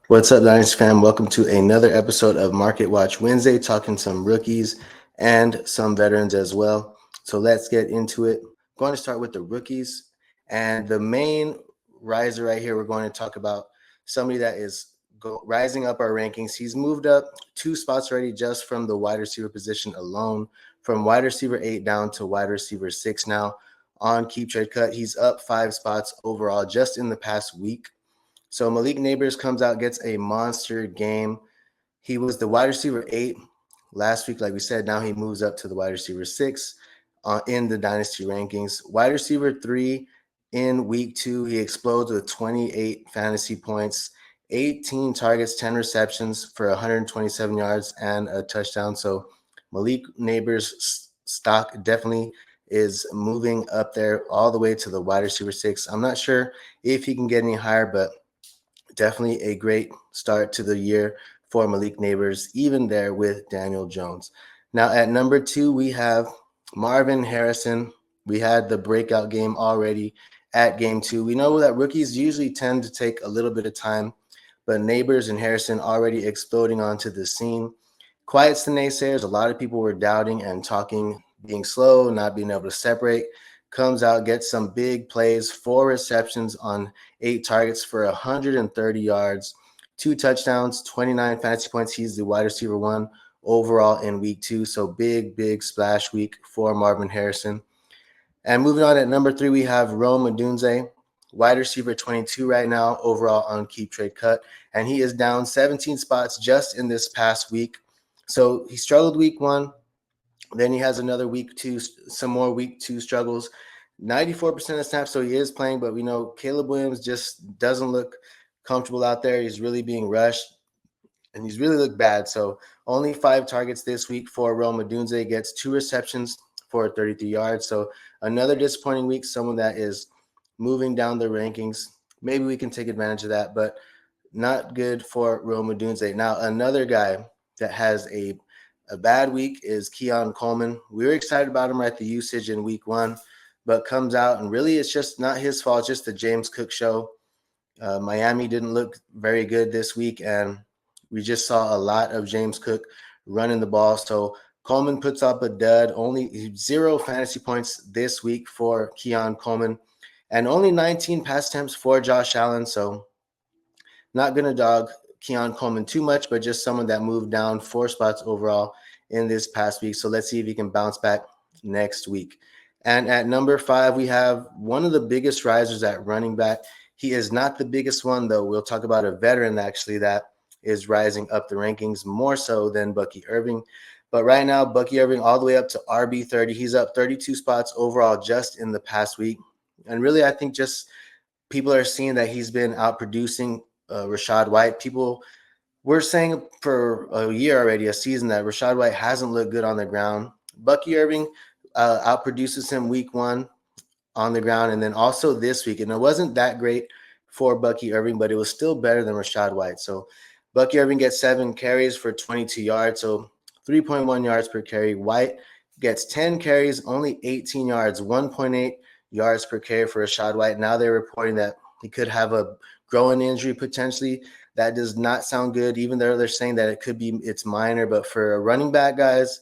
What's up, Dynasty fam? Welcome to another episode of Market Watch Wednesday, talking some rookies and some veterans as well. So let's get into it. I'm going to start with the rookies. And the main riser right here, we're going to talk about somebody that is rising up our rankings. He's moved up 2 spots already just from the wide receiver position alone, from wide receiver 8 down to wide receiver 6 now on Keep Trade Cut. He's up 5 spots overall just in the past week. So Malik Nabers comes out, gets a monster game. He was the wide receiver 8 last week, like we said. Now he moves up to the wide receiver 6 in the Dynasty rankings. Wide receiver 3 in week 2, he explodes with 28 fantasy points, 18 targets, 10 receptions for 127 yards and a touchdown. So Malik Nabers' stock definitely is moving up there all the way to the wide receiver 6. I'm not sure if he can get any higher, but definitely a great start to the year for Malik Nabers, even there with Daniel Jones. Now at number 2, we have Marvin Harrison. We had the breakout game already at game 2. We know that rookies usually tend to take a little bit of time, but Nabers and Harrison already exploding onto the scene. Quiets the naysayers. A lot of people were doubting and talking, being slow, not being able to separate. Comes out, gets some big plays, 4 receptions on 8 targets for 130 yards, 2 touchdowns, 29 fantasy points. He's the wide receiver 1 overall in week 2. So big splash week for Marvin Harrison. And moving on at number 3, we have Odunze, wide receiver 22 right now overall on Keep Trade Cut. And he is down 17 spots just in this past week. So he struggled week 1. Then he has another week 2, some more week 2 struggles. 94% of snaps, so he is playing, but we know Caleb Williams just doesn't look comfortable out there. He's really being rushed, and he's really looked bad. So only 5 targets this week for Odunze, gets 2 receptions for 33 yards. So another disappointing week, someone that is moving down the rankings. Maybe we can take advantage of that, but not good for Odunze. Now, another guy that has a bad week is Keon Coleman. We were excited about him, right? The usage in week 1, but comes out and really it's just not his fault. It's just the James Cook show. Miami didn't look very good this week, and we just saw a lot of James Cook running the ball. So Coleman puts up a dud, only 0 fantasy points this week for Keon Coleman, and only 19 pass attempts for Josh Allen. So not going to dog Keon Coleman too much, but just someone that moved down 4 spots overall in this past week. So let's see if he can bounce back next week. And at number 5, we have one of the biggest risers at running back. He is not the biggest one, though. We'll talk about a veteran, actually, that is rising up the rankings more so than Bucky Irving. But right now, Bucky Irving all the way up to RB30. He's up 32 spots overall just in the past week. And really, I think just people are seeing that he's been outproducing Rachaad White. People were saying for a year already, a season, that Rachaad White hasn't looked good on the ground. Bucky Irving outproduces him week 1 on the ground, and then also this week. And it wasn't that great for Bucky Irving, but it was still better than Rachaad White. So Bucky Irving gets 7 carries for 22 yards, so 3.1 yards per carry. White gets 10 carries, only 18 yards, 1.8 yards per carry for Rachaad White. Now they're reporting that he could have a growing injury potentially. That does not sound good, even though they're saying that it's minor. But for a running back, guys,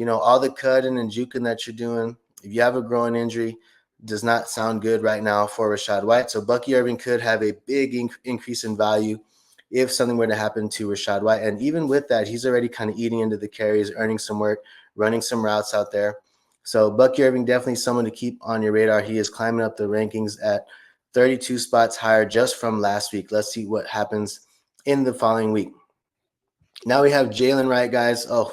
all the cutting and juking that you're doing, if you have a growing injury, does not sound good right now for Rachaad White. So Bucky Irving could have a big increase in value if something were to happen to Rachaad White. And even with that, he's already kind of eating into the carries, earning some work, running some routes out there. So Bucky Irving, definitely someone to keep on your radar. He is climbing up the rankings at 32 spots higher just from last week. Let's see what happens in the following week. Now we have Jaylen Wright, guys. Oh,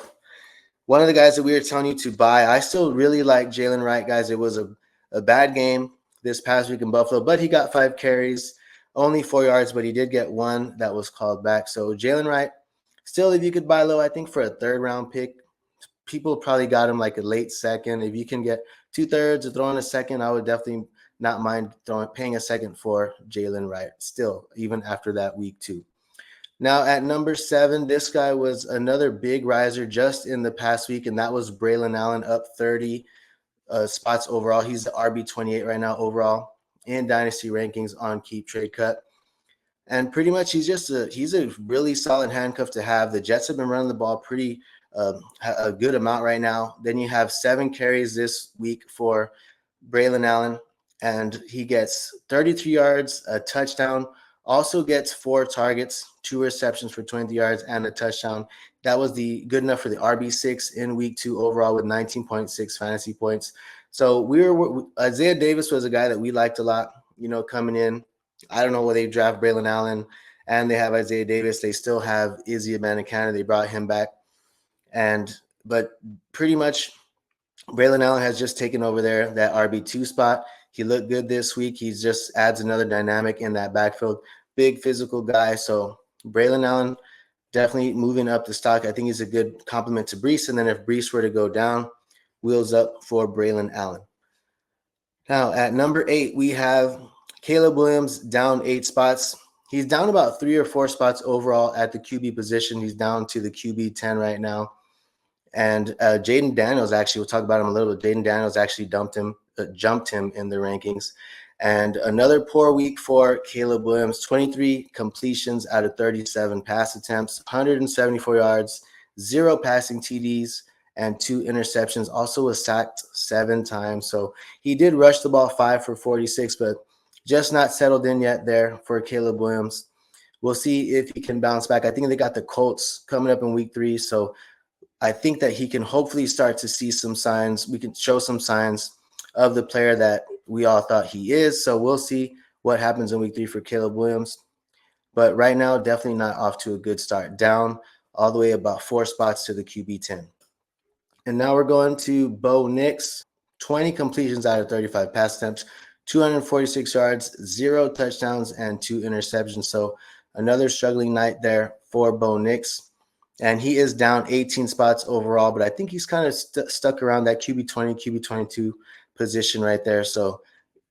one of the guys that we were telling you to buy. I still really like Jaylen Wright, guys. It was a bad game this past week in Buffalo, but he got 5 carries, only 4 yards, but he did get 1 that was called back. So Jaylen Wright, still, if you could buy low, I think for a 3rd-round pick, people probably got him like a late second. If you can get 2/3 or throw in a second, I would definitely not mind paying a second for Jaylen Wright still, even after that week 2. Now at number 7, this guy was another big riser just in the past week, and that was Braelen Allen, up 30 spots overall. He's the RB28 right now overall in Dynasty rankings on Keep Trade Cut. And pretty much he's a really solid handcuff to have. The Jets have been running the ball pretty a good amount right now. Then you have 7 carries this week for Braelen Allen, and he gets 33 yards, a touchdown, also gets 4 targets, 2 receptions for 20 yards, and a touchdown. That was the good enough for the RB6 in week 2 overall with 19.6 fantasy points. So Isaiah Davis was a guy that we liked a lot, coming in. I don't know where they draft Braelen Allen and they have Isaiah Davis. They still have Izzy Abanikanda. They brought him back. But pretty much Braelen Allen has just taken over there, that RB2 spot. He looked good this week. He just adds another dynamic in that backfield. Big physical guy. So Braelen Allen definitely moving up the stock. I think he's a good complement to Breece. And then if Breece were to go down, wheels up for Braelen Allen. Now at number 8, we have Caleb Williams down 8 spots. He's down about 3 or 4 spots overall at the QB position. He's down to the QB 10 right now. And Jayden Daniels, actually, we'll talk about him a little bit. Jayden Daniels actually jumped him in the rankings. And another poor week for Caleb Williams, 23 completions out of 37 pass attempts, 174 yards, 0 passing TDs, and 2 interceptions. Also was sacked 7 times. So he did rush the ball 5 for 46, but just not settled in yet there for Caleb Williams. We'll see if he can bounce back. I think they got the Colts coming up in week 3, so I think that he can hopefully start to see some signs. We can show some signs of the player that we all thought he is. So we'll see what happens in week 3 for Caleb Williams. But right now, definitely not off to a good start. Down all the way about 4 spots to the QB 10. And now we're going to Bo Nix. 20 completions out of 35 pass attempts, 246 yards, 0 touchdowns, and 2 interceptions. So another struggling night there for Bo Nix. And he is down 18 spots overall, but I think he's kind of stuck around that QB 20, QB 22 position right there. So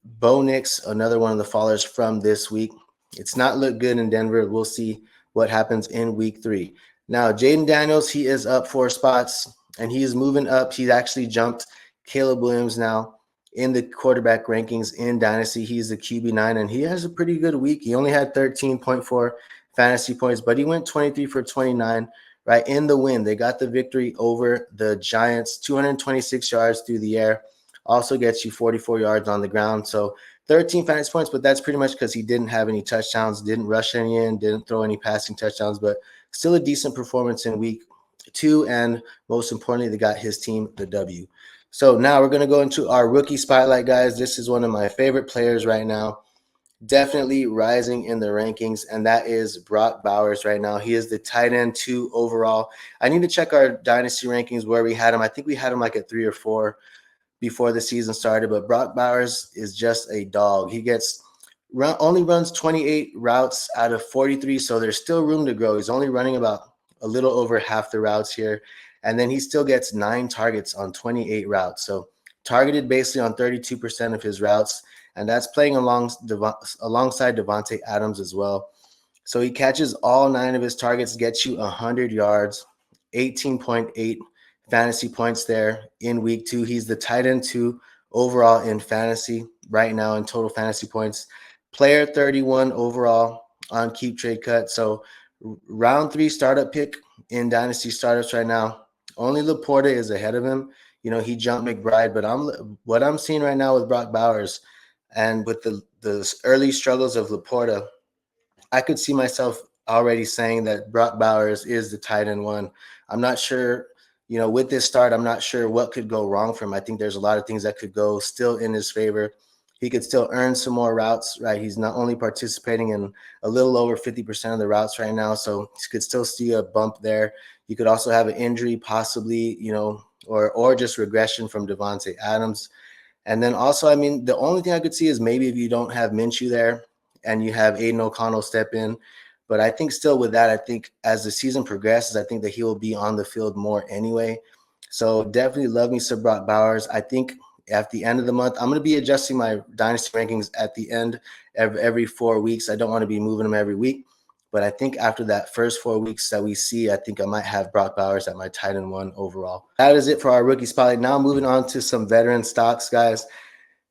Bo Nix, another one of the fallers from this week. It's not looked good in Denver. We'll see what happens in week 3. Now, Jayden Daniels, he is up 4 spots, and he is moving up. He's actually jumped Caleb Williams now in the quarterback rankings in Dynasty. He's the QB 9, and he has a pretty good week. He only had 13.4 fantasy points, but he went 23 for 29. Right in the win, they got the victory over the Giants, 226 yards through the air. Also gets you 44 yards on the ground. So 13 fantasy points, but that's pretty much because he didn't have any touchdowns, didn't rush any in, didn't throw any passing touchdowns, but still a decent performance in week 2. And most importantly, they got his team the W. So now we're going to go into our rookie spotlight, guys. This is one of my favorite players right now. Definitely rising in the rankings, and that is Brock Bowers right now. He is the tight end 2 overall. I need to check our Dynasty rankings where we had him. I think we had him like at 3 or 4 before the season started, but Brock Bowers is just a dog. He only runs 28 routes out of 43, so there's still room to grow. He's only running about a little over half the routes here, and then he still gets 9 targets on 28 routes. So targeted basically on 32% of his routes. And that's playing alongside Devontae Adams as well. So he catches all 9 of his targets, gets you 100 yards, 18.8 fantasy points there in week 2. He's the tight end 2 overall in fantasy right now in total fantasy points. Player 31 overall on Keep Trade Cut. So round 3 startup pick in Dynasty startups right now. Only LaPorta is ahead of him. He jumped McBride, but what I'm seeing right now with Brock Bowers, and with the early struggles of LaPorta, I could see myself already saying that Brock Bowers is the tight end 1. I'm not sure, with this start, I'm not sure what could go wrong for him. I think there's a lot of things that could go still in his favor. He could still earn some more routes, right? He's not only participating in a little over 50% of the routes right now, so he could still see a bump there. You could also have an injury possibly, or just regression from Devontae Adams. And then also, the only thing I could see is maybe if you don't have Minshew there and you have Aiden O'Connell step in. But I think still with that, I think as the season progresses, I think that he will be on the field more anyway. So definitely love me some Brock Bowers. I think at the end of the month, I'm going to be adjusting my Dynasty rankings at the end of every 4 weeks. I don't want to be moving them every week. But I think after that first 4 weeks that we see, I think I might have Brock Bowers at my tight end 1 overall. That is it for our rookie spotlight. Now moving on to some veteran stocks, guys.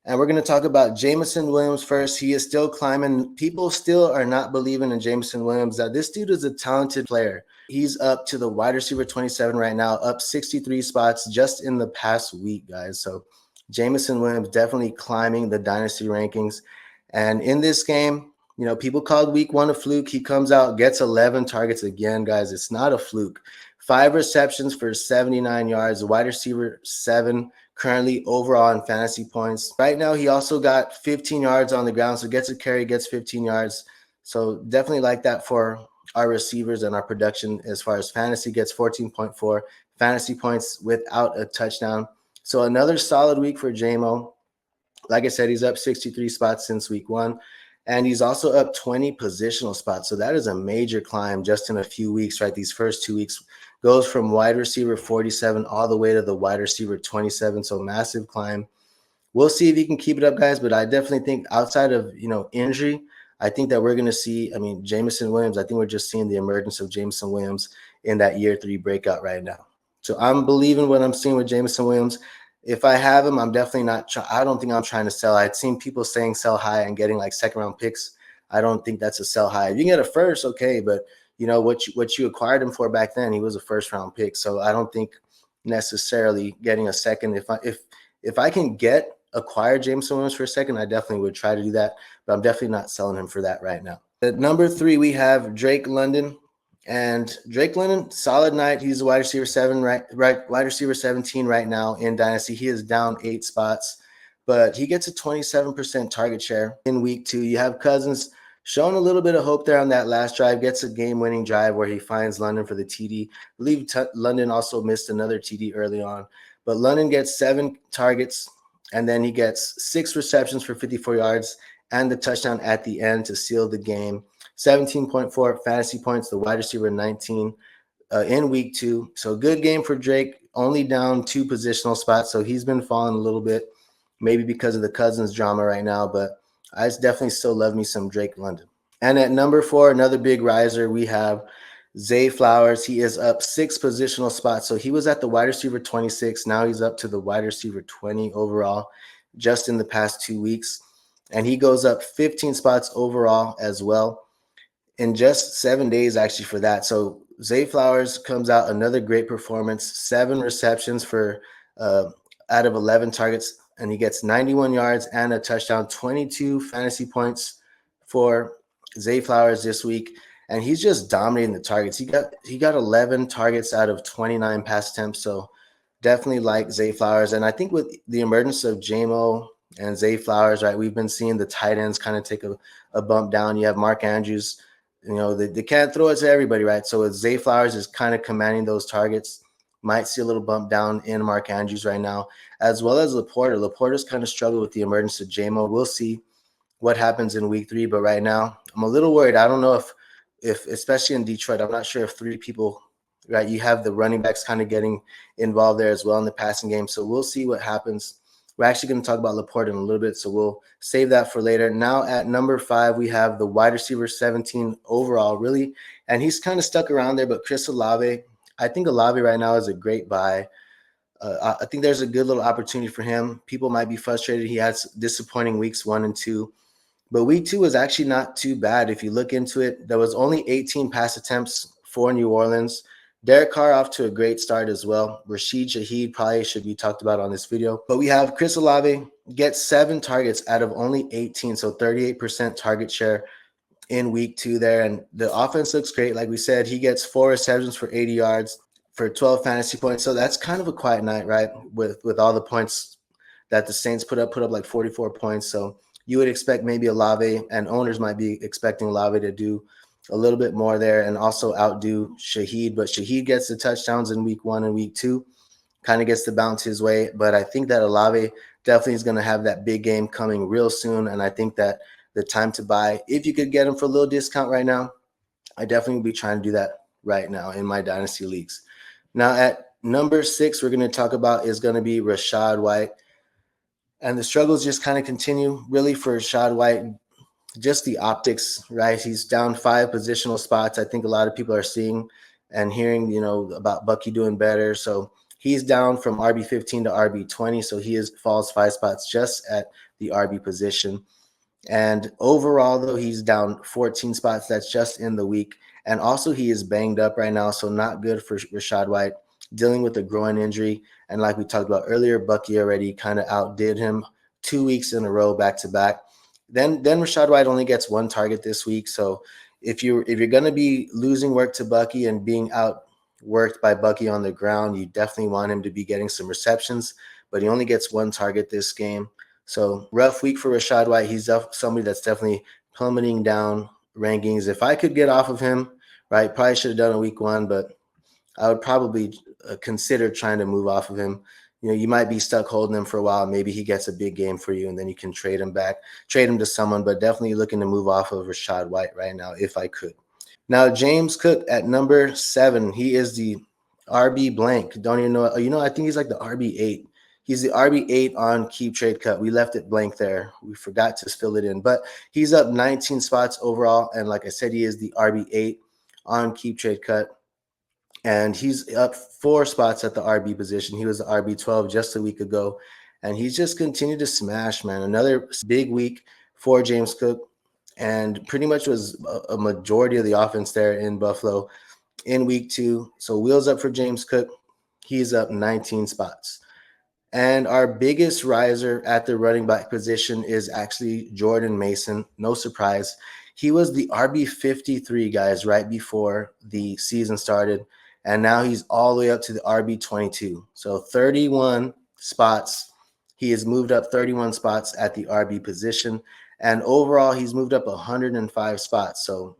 And we're going to talk about Jameson Williams first. He is still climbing. People still are not believing in Jameson Williams. That this dude is a talented player. He's up to the wide receiver 27 right now, up 63 spots just in the past week, guys. So Jameson Williams definitely climbing the dynasty rankings. And in this game, people called week 1 a fluke. He comes out, gets 11 targets again, guys. It's not a fluke. 5 receptions for 79 yards, wide receiver 7 currently overall in fantasy points. Right now, he also got 15 yards on the ground, so gets a carry, gets 15 yards. So definitely like that for our receivers and our production as far as fantasy. Gets 14.4 fantasy points without a touchdown. So another solid week for JMO. Like I said, he's up 63 spots since week 1. And he's also up 20 positional spots. So that is a major climb just in a few weeks, right? These first 2 weeks goes from wide receiver 47 all the way to the wide receiver 27. So massive climb. We'll see if he can keep it up, guys. But I definitely think outside of, injury, I think that we're going to see, Jameson Williams, I think we're just seeing the emergence of Jameson Williams in that year 3 breakout right now. So I'm believing what I'm seeing with Jameson Williams. If I have him, I'm definitely not. I don't think I'm trying to sell. I'd seen people saying sell high and getting like second round picks. I don't think that's a sell high. If you can get a first, okay, but what you acquired him for back then, he was a first round pick. So I don't think necessarily getting a second. If I can acquire Jameson Williams for a second, I definitely would try to do that. But I'm definitely not selling him for that right now. At number 3, we have Drake London. And Drake London, solid night. He's a wide receiver 7, right, wide receiver 17 right now in Dynasty. He is down 8 spots, but he gets a 27% target share in week 2. You have Cousins showing a little bit of hope there on that last drive, gets a game-winning drive where he finds London for the TD. I believe London also missed another TD early on, but London gets 7 targets, and then he gets 6 receptions for 54 yards and the touchdown at the end to seal the game. 17.4 fantasy points, the wide receiver 19 in week 2. So good game for Drake, only down 2 positional spots. So he's been falling a little bit, maybe because of the Cousins drama right now, but I definitely still love me some Drake London. And at number 4, another big riser, we have Zay Flowers. He is up 6 positional spots. So he was at the wide receiver 26. Now he's up to the wide receiver 20 overall just in the past 2 weeks. And he goes up 15 spots overall as well in just 7 days, actually, for that. So Zay Flowers comes out, another great performance, 7 receptions for out of 11 targets, and he gets 91 yards and a touchdown, 22 fantasy points for Zay Flowers this week. And he's just dominating the targets. He got 11 targets out of 29 pass attempts. So definitely like Zay Flowers. And I think with the emergence of JMO and Zay Flowers, right, we've been seeing the tight ends kind of take a bump down. You have Mark Andrews. They can't throw it to everybody, right? So Zay Flowers is kind of commanding those targets. Might see a little bump down in Mark Andrews right now, as well as LaPorta. LaPorta's kind of struggled with the emergence of JMO. We'll see what happens in week 3, but right now I'm a little worried. I don't know if especially in Detroit, I'm not sure if 3 people, right? You have the running backs kind of getting involved there as well in the passing game. So we'll see what happens. We're actually going to talk about LaPorta in a little bit, so we'll save that for later. Now at number 5, we have the wide receiver 17 overall, really, and he's kind of stuck around there, but Chris Olave, I think Olave right now is a great buy. I think there's a good little opportunity for him. People might be frustrated. He had disappointing weeks 1 and 2, but week 2 was actually not too bad. If you look into it, there was only 18 pass attempts for New Orleans. Derek Carr off to a great start as well. Rashid Shaheed probably should be talked about on this video. But we have Chris Olave gets 7 targets out of only 18, so 38% target share in week 2 there. And the offense looks great. Like we said, he gets 4 receptions for 80 yards for 12 fantasy points. So that's kind of a quiet night, right? With all the points that the Saints put up like 44 points. So you would expect maybe Olave, and owners might be expecting Olave to do a little bit more there and also outdo Shaheed. But Shaheed gets the touchdowns in week 1 and week 2, kind of gets to bounce his way. But I think that Olave definitely is going to have that big game coming real soon. And I think that the time to buy, if you could get him for a little discount right now, I definitely would be trying to do that right now in my Dynasty leagues. Now at number 6, we're going to talk about is going to be Rachaad White. And the struggles just kind of continue really for Rachaad White. Just the optics, right? He's down 5 positional spots. I think a lot of people are seeing and hearing, about Bucky doing better. So he's down from RB15 to RB20. So he falls 5 spots just at the RB position. And overall, though, he's down 14 spots. That's just in the week. And also, he is banged up right now, so not good for Rachaad White, dealing with a groin injury. And like we talked about earlier, Bucky already kind of outdid him 2 weeks in a row, back to back. Then Rachaad White only gets one target this week. So if you're going to be losing work to Bucky and being outworked by Bucky on the ground, you definitely want him to be getting some receptions. But he only gets one target this game. So rough week for Rachaad White. He's somebody that's definitely plummeting down rankings. If I could get off of him, right, probably should have done a week 1, but I would probably consider trying to move off of him. You might be stuck holding him for a while. Maybe he gets a big game for you, and then you can trade him to someone. But definitely looking to move off of Rachaad White right now, if I could. Now, James Cook at number 7. He is the RB blank. Don't even know. I think he's like the RB8. He's the RB8 on Keep Trade Cut. We left it blank there. We forgot to fill it in. But he's up 19 spots overall. And like I said, he is the RB8 on Keep Trade Cut. And he's up 4 spots at the RB position. He was the RB12 just a week ago. And he's just continued to smash, man. Another big week for James Cook. And pretty much was a majority of the offense there in Buffalo in week 2. So wheels up for James Cook. He's up 19 spots. And our biggest riser at the running back position is actually Jordan Mason. No surprise. He was the RB53, guys, right before the season started. And now he's all the way up to the RB22. So 31 spots. He has moved up 31 spots at the RB position. And overall, he's moved up 105 spots. So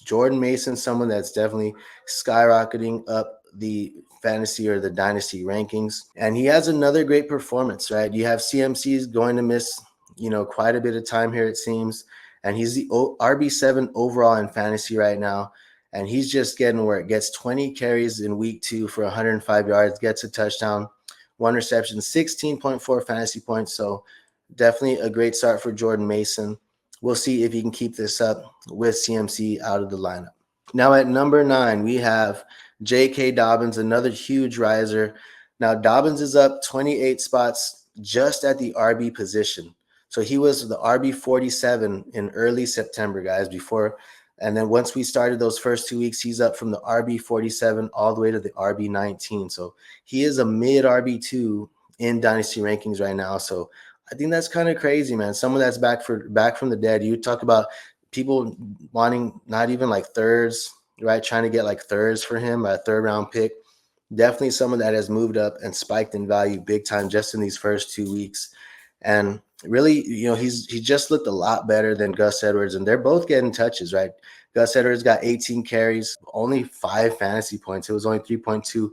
Jordan Mason, someone that's definitely skyrocketing up the fantasy or the dynasty rankings. And he has another great performance, right? You have CMC's going to miss, quite a bit of time here, it seems. And he's the RB7 overall in fantasy right now. And he's just getting where it gets 20 carries in week 2 for 105 yards, gets a touchdown, 1 reception, 16.4 fantasy points. So definitely a great start for Jordan Mason. We'll see if he can keep this up with CMC out of the lineup. Now at number 9, we have J.K. Dobbins, another huge riser. Now Dobbins is up 28 spots just at the RB position. So he was the RB 47 in early September, guys, before. And then once we started those first 2 weeks, he's up from the RB 47 all the way to the RB 19. So he is a mid RB 2 in dynasty rankings right now. So I think that's kind of crazy, man. Someone that's back from the dead. You talk about people wanting not even like thirds, right? Trying to get like thirds for him, a 3rd round pick. Definitely someone that has moved up and spiked in value big time just in these first 2 weeks. And really, he just looked a lot better than Gus Edwards, and they're both getting touches, right? Gus Edwards got 18 carries, only 5 fantasy points. It was only 3.28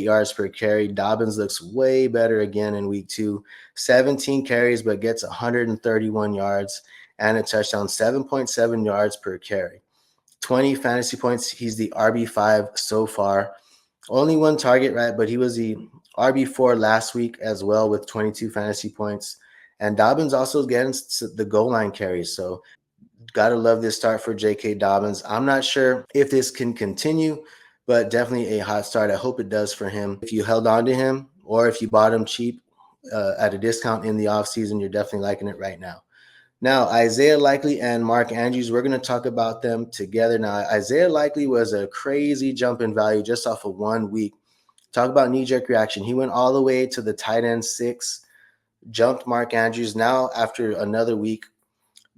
yards per carry. Dobbins looks way better again in week 2. 17 carries, but gets 131 yards and a touchdown, 7.7 yards per carry. 20 fantasy points. He's the RB5 so far. Only 1 target, right? But he was the RB4 last week as well with 22 fantasy points. And Dobbins also getting the goal line carries. So got to love this start for J.K. Dobbins. I'm not sure if this can continue, but definitely a hot start. I hope it does for him. If you held on to him or if you bought him cheap at a discount in the offseason, you're definitely liking it right now. Now, Isaiah Likely and Mark Andrews, we're going to talk about them together. Now, Isaiah Likely was a crazy jump in value just off of 1 week. Talk about knee-jerk reaction. He went all the way to the tight end 6, jumped Mark Andrews. Now, after another week,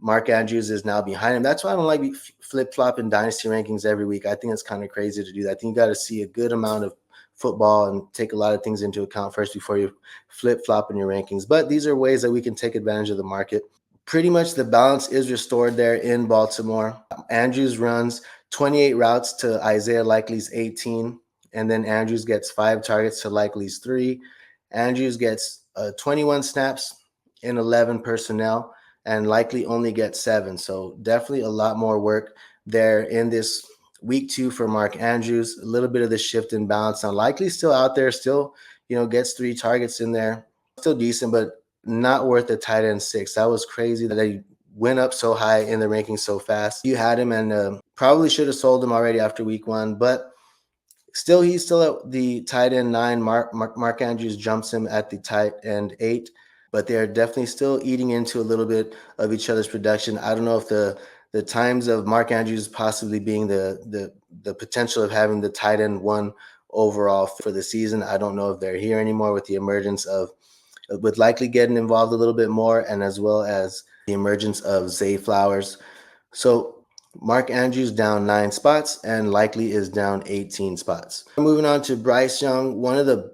Mark Andrews is now behind him. That's why I don't like flip-flopping dynasty rankings every week. I think it's kind of crazy to do that. I think you got to see a good amount of football and take a lot of things into account first before you flip-flop in your rankings. But these are ways that we can take advantage of the market. Pretty much the balance is restored there in Baltimore. Andrews runs 28 routes to Isaiah Likely's 18, and then Andrews gets 5 targets to Likely's 3. Andrews gets 21 snaps in 11 personnel, and Likely only gets 7. So definitely a lot more work there in this week 2 for Mark Andrews. A little bit of the shift in balance. Now Likely still out there, still gets 3 targets in there, still decent, but not worth a tight end 6. That was crazy that he went up so high in the rankings so fast. You had him and probably should have sold him already after week 1, but he's still at the tight end 9. Mark Andrews jumps him at the tight end 8. but they're definitely still eating into a little bit of each other's production. I don't know if the times of Mark Andrews possibly being the potential of having the tight end one overall for the season, I don't know if they're here anymore with the emergence of, with likely getting involved a little bit more, and as well as the emergence of Zay Flowers. So Mark Andrews down 9 spots and likely is down 18 spots. Moving on to Bryce Young,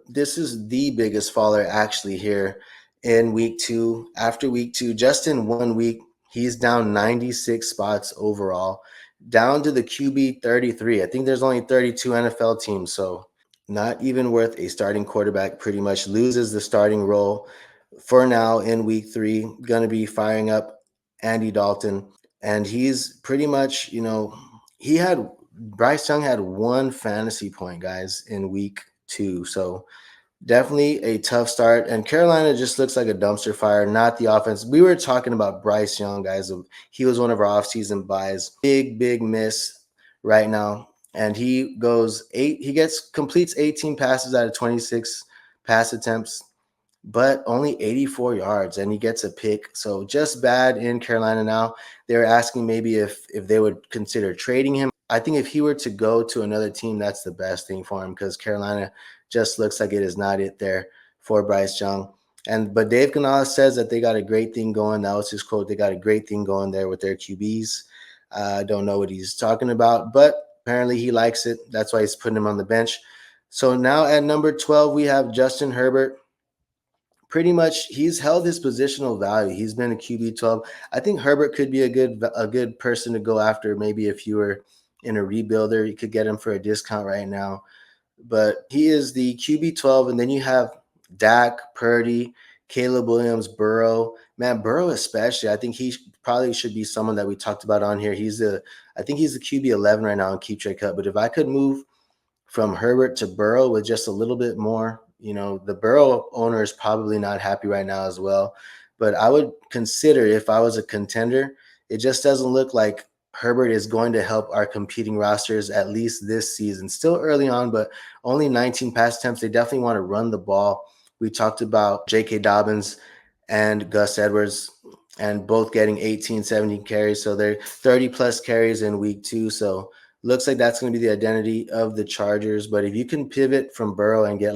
this is the biggest faller actually here in week 2. After week 2, just in 1 week, he's down 96 spots overall, down to the QB 33. I think there's only 32 NFL teams, so not even worth a starting quarterback. Pretty much loses the starting role for now in week 3. Going to be firing up Andy Dalton. And he's pretty much, Bryce Young had 1 fantasy point, guys, in week 2. So definitely a tough start. And Carolina just looks like a dumpster fire, not the offense. We were talking about Bryce Young, guys. He was one of our offseason buys. Big miss right now. And he completes 18 passes out of 26 pass attempts, but only 84 yards, and he gets a pick. So just bad in Carolina now. They're asking maybe if they would consider trading him. I think if he were to go to another team, that's the best thing for him, because Carolina just looks like it is not it there for Bryce Young. But Dave Canales says that they got a great thing going. That was his quote. They got a great thing going there with their QBs. I don't know what he's talking about, but apparently he likes it. That's why he's putting him on the bench. So now at number 12, we have Justin Herbert. Pretty much he's held his positional value. He's been a QB 12. I think Herbert could be a good person to go after. Maybe if you were in a rebuilder, you could get him for a discount right now. But he is the QB 12, and then you have Dak, Purdy, Caleb Williams, Burrow. Man, Burrow especially, I think he probably should be someone that we talked about on here. I think he's the QB 11 right now in Keep Trade Cut. But if I could move from Herbert to Burrow with just a little bit more, the Burrow owner is probably not happy right now as well. But I would consider, if I was a contender, it just doesn't look like Herbert is going to help our competing rosters, at least this season. Still early on, but only 19 pass attempts. They definitely want to run the ball. We talked about J.K. Dobbins and Gus Edwards, and both getting 18, 17 carries. So they're 30-plus carries in week 2. So looks like that's going to be the identity of the Chargers. But if you can pivot from Burrow and get,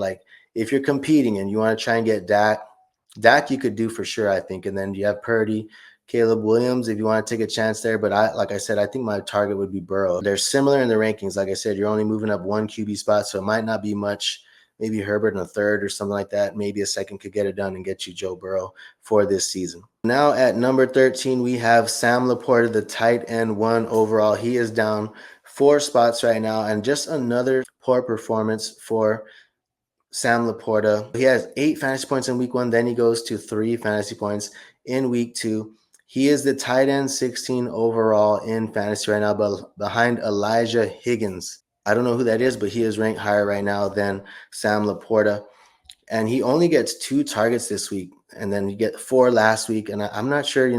if you're competing and you want to try and get Dak you could do for sure, I think. And then you have Purdy, Caleb Williams, if you want to take a chance there. But like I said, I think my target would be Burrow. They're similar in the rankings. Like I said, you're only moving up 1 QB spot, so it might not be much. Maybe Herbert in a third or something like that. Maybe a second could get it done and get you Joe Burrow for this season. Now at number 13, we have Sam LaPorta, the tight end 1 overall. He is down 4 spots right now, and just another poor performance for Sam LaPorta. He has 8 fantasy points in week 1. Then he goes to 3 fantasy points in week 2. He is the tight end 16 overall in fantasy right now, but behind Elijah Higgins. I don't know who that is, but he is ranked higher right now than Sam LaPorta. And he only gets 2 targets this week, and then you get 4 last week. And I'm not sure,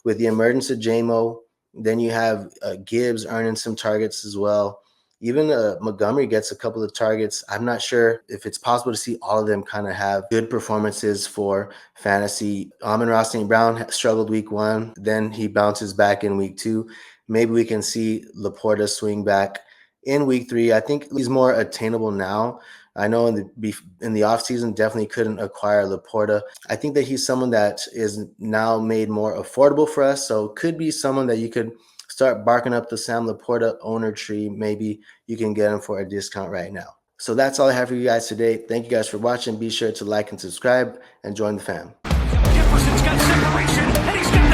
with the emergence of JMO, then you have Gibbs earning some targets as well. Even Montgomery gets a couple of targets. I'm not sure if it's possible to see all of them kind of have good performances for fantasy. Amon-Ra St. Brown struggled week 1. Then he bounces back in week 2. Maybe we can see LaPorta swing back in week 3. I think he's more attainable now. I know in the offseason definitely couldn't acquire LaPorta. I think that he's someone that is now made more affordable for us. So could be someone that you could start barking up the Sam LaPorta owner tree. Maybe you can get him for a discount right now. So that's all I have for you guys today. Thank you guys for watching. Be sure to like and subscribe and join the fam. Jefferson's got separation, and he's got